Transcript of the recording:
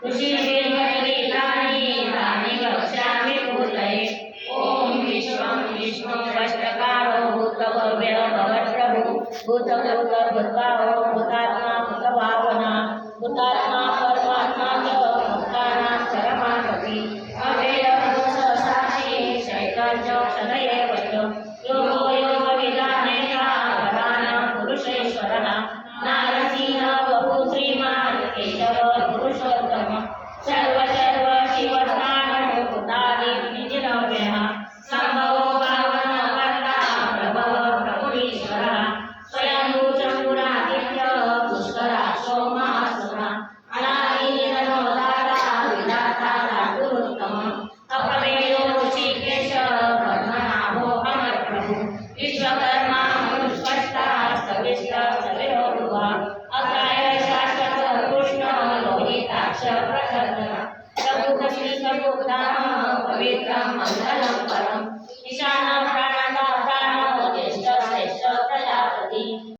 ऋषिभिर्गणितानि तानि वक्ष्यामि भूतये। ॐ विश्वं विष्णुवष्टकारो भूतभव्यो भवत्प्रभु भूतभूतभूतभावो भूतात्मा भूतभावना भूतात्मा परमात्मा च भक्तानां परमापति अव्ययो साक्षी चैतन्य सदैव च योगो योगविदानेन वराणां पुरुषेश्वरः नारसिंह बहु श्रीमान् केशव पुरुषोत्तम सर्व सर्व शिवस्थानो भूतादि निजिनव्यः सम्भवो पावन कर्ता प्रभव प्रभुरीश्वरः स्वयंभू शम्भुरादित्य पुष्कराक्षो महासुरः अनादिनिधनो दाता विधाता धातुरुत्तमः अप्रमेयो ऋषिकेश पद्मनाभो अमरप्रभु विश्वकर्मा मनुष्यष्टा सविष्ट सविरोधुवा अकाय शाश्वत कृष्ण लोहिताक्ष प्रसन्न प्रभुः श्री सद्गुरुधाम पवित्रं मङ्गलं परम् ईशानं